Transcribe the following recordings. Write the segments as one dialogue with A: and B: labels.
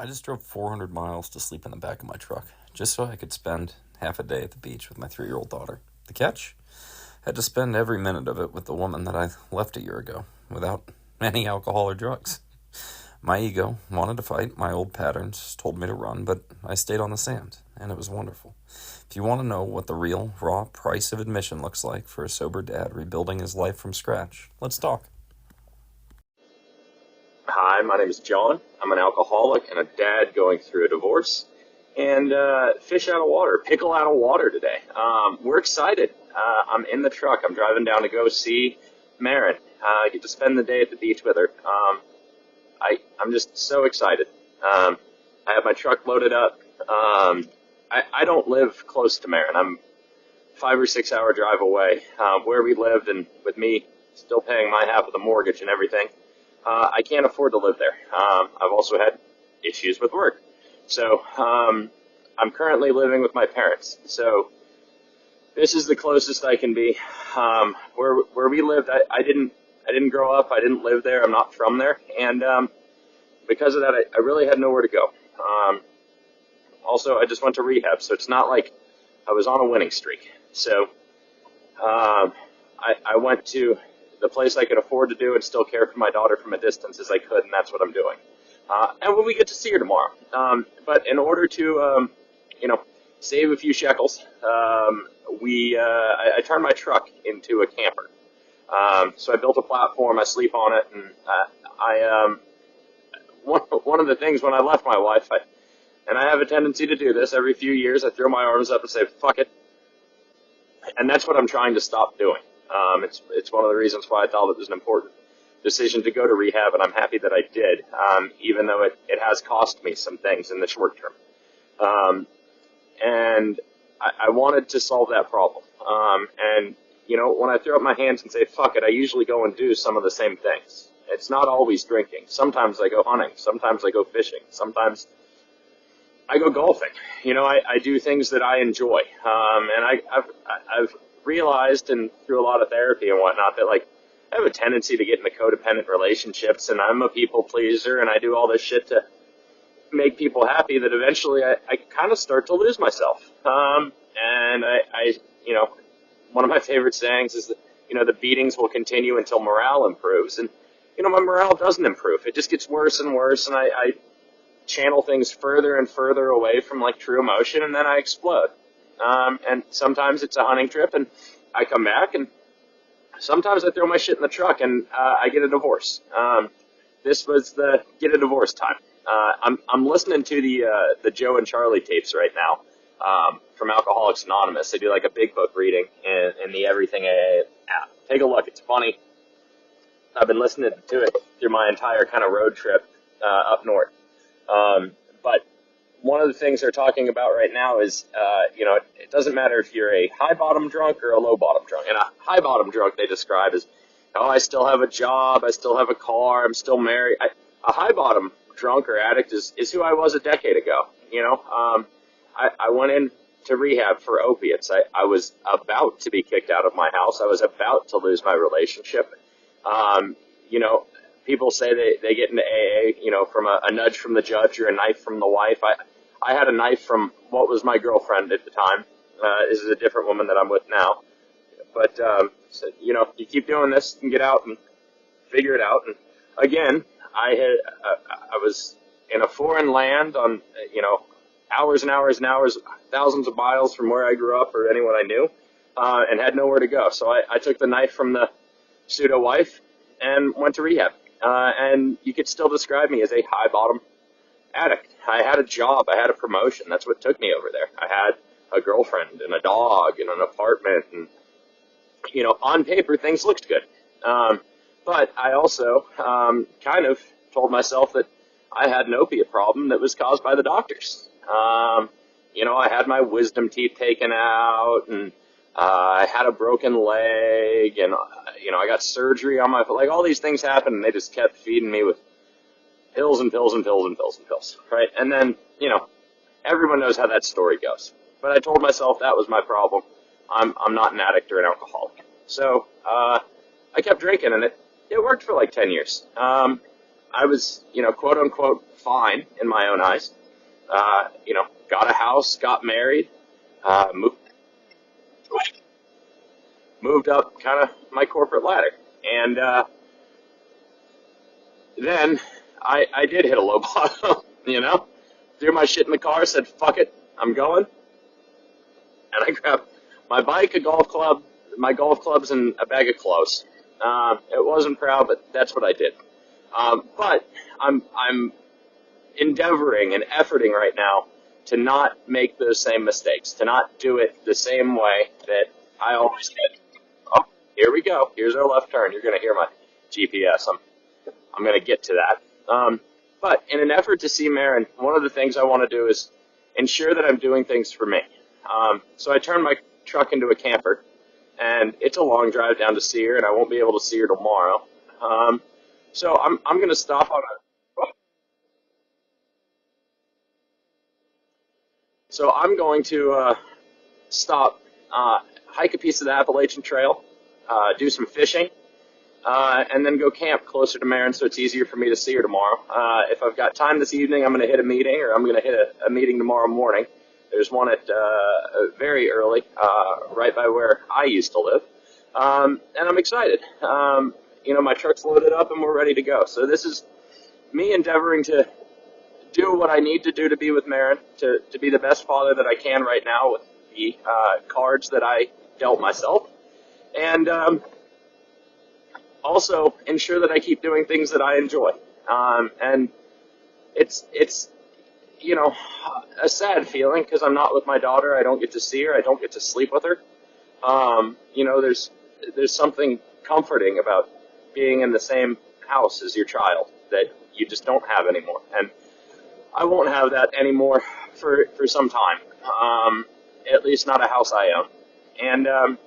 A: I just drove 400 miles to sleep in the back of my truck, just so I could spend half a day at the beach with my 3-year-old daughter. The catch? I had to spend every minute of it with the woman that I left a year ago, without any alcohol or drugs. My ego wanted to fight, my old patterns told me to run, but I stayed on the sand, and it was wonderful. If you want to know what the real, raw price of admission looks like for a sober dad rebuilding his life from scratch, let's talk.
B: Hi, my name is John. I'm an alcoholic and a dad going through a divorce. And fish out of water, pickle out of water today. We're excited. I'm in the truck. I'm driving down to go see Maren. I get to spend the day at the beach with her. I'm just so excited. I have my truck loaded up. I don't live close to Maren. I'm 5 or 6 hour drive away. Where we lived, and with me still paying my half of the mortgage and everything, I can't afford to live there. I've also had issues with work. So I'm currently living with my parents. So this is the closest I can be. Where we lived, I didn't grow up. I didn't live there. I'm not from there. And because of that, I really had nowhere to go. Also, I just went to rehab. So it's not like I was on a winning streak. So I went to the place I could afford to do and still care for my daughter from a distance as I could, and that's what I'm doing. And when we get to see her tomorrow. But in order to, save a few shekels, I turned my truck into a camper. So I built a platform, I sleep on it, and one of the things when I left my wife, and I have a tendency to do this every few years, I throw my arms up and say, fuck it. And that's what I'm trying to stop doing. It's one of the reasons why I thought it was an important decision to go to rehab, and I'm happy that I did, even though it has cost me some things in the short term. And I wanted to solve that problem. And, when I throw up my hands and say, fuck it, I usually go and do some of the same things. It's not always drinking. Sometimes I go hunting. Sometimes I go fishing. Sometimes I go golfing. I do things that I enjoy. And I've realized, and through a lot of therapy and whatnot, that I have a tendency to get into codependent relationships, and I'm a people pleaser, and I do all this shit to make people happy that eventually I kind of start to lose myself. And one of my favorite sayings is that, the beatings will continue until morale improves. And, my morale doesn't improve. It just gets worse and worse, and I channel things further and further away from true emotion, and then I explode. And sometimes it's a hunting trip, and I come back, and sometimes I throw my shit in the truck, and I get a divorce. This was the get a divorce time. I'm listening to the Joe and Charlie tapes right now from Alcoholics Anonymous. They do a big book reading in the Everything AA app. Take a look. It's funny. I've been listening to it through my entire kind of road trip up north. But one of the things they're talking about right now is, it doesn't matter if you're a high bottom drunk or a low bottom drunk. And a high bottom drunk they describe as, I still have a job, I still have a car, I'm still married. A high bottom drunk or addict is who I was a decade ago. I went into rehab for opiates. I was about to be kicked out of my house. I was about to lose my relationship. People say they get into AA, from a nudge from the judge or a knife from the wife. I had a knife from what was my girlfriend at the time. This is a different woman that I'm with now. But, you keep doing this and get out and figure it out. And again, I was in a foreign land on, hours and hours and hours, thousands of miles from where I grew up or anyone I knew, and had nowhere to go. So I took the knife from the pseudo-wife and went to rehab. And you could still describe me as a high-bottom addict. I had a job. I had a promotion. That's what took me over there. I had a girlfriend and a dog and an apartment. And, on paper, things looked good. But I also kind of told myself that I had an opiate problem that was caused by the doctors. I had my wisdom teeth taken out, and I had a broken leg, and, I got surgery on my foot. All these things happened, and they just kept feeding me with pills and pills and pills and pills and pills, right? And then, everyone knows how that story goes. But I told myself that was my problem. I'm not an addict or an alcoholic. So I kept drinking, and it worked for 10 years. I was, quote unquote, fine in my own eyes. Got a house, got married, moved up kind of my corporate ladder. And then I did hit a low bottom, threw my shit in the car, said, fuck it, I'm going. And I grabbed my bike, a golf club, my golf clubs, and a bag of clothes. It wasn't proud, but that's what I did. But I'm endeavoring and efforting right now to not make those same mistakes, to not do it the same way that I always did. Oh, here we go. Here's our left turn. You're going to hear my GPS. I'm going to get to that. But in an effort to see Maren, one of the things I want to do is ensure that I'm doing things for me. So I turned my truck into a camper, and it's a long drive down to see her, and I won't be able to see her tomorrow. So I'm going to stop on a. So I'm going to stop, hike a piece of the Appalachian Trail, do some fishing, and then go camp closer to Maren so it's easier for me to see her tomorrow. If I've got time this evening, I'm going to hit a meeting, or I'm going to hit a meeting tomorrow morning. There's one at very early, right by where I used to live, and I'm excited. My truck's loaded up and we're ready to go. So this is me endeavoring to do what I need to do to be with Maren, to be the best father that I can right now with the cards that I dealt myself, and also ensure that I keep doing things that I enjoy. And it's a sad feeling because I'm not with my daughter. I don't get to see her. I don't get to sleep with her. There's something comforting about being in the same house as your child that you just don't have anymore. And I won't have that anymore for some time. At least not a house I own. And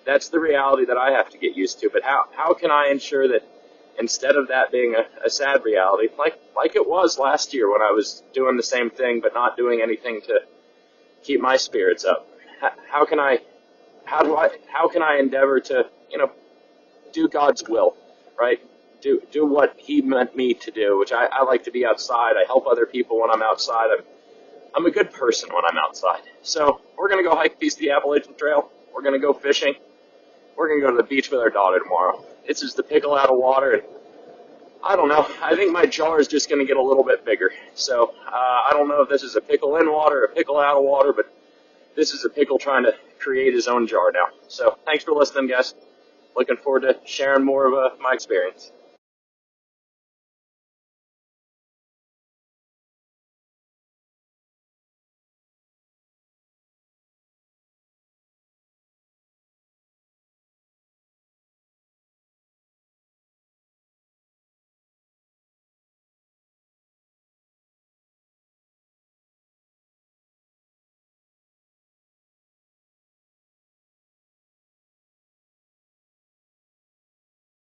B: that's the reality that I have to get used to. But how can I ensure that instead of that being a sad reality, like it was last year when I was doing the same thing but not doing anything to keep my spirits up, how can I endeavor to do God's will, right? Do what He meant me to do, which I like to be outside. I help other people when I'm outside. I'm a good person when I'm outside. So we're gonna go hike a piece of the Appalachian Trail. We're gonna go fishing. We're gonna go to the beach with our daughter tomorrow. This is the Pickle Out of Water, and I don't know. I think my jar is just gonna get a little bit bigger. So I don't know if this is a pickle in water or a pickle out of water, but this is a pickle trying to create his own jar now. So thanks for listening, guys. Looking forward to sharing more of my experience.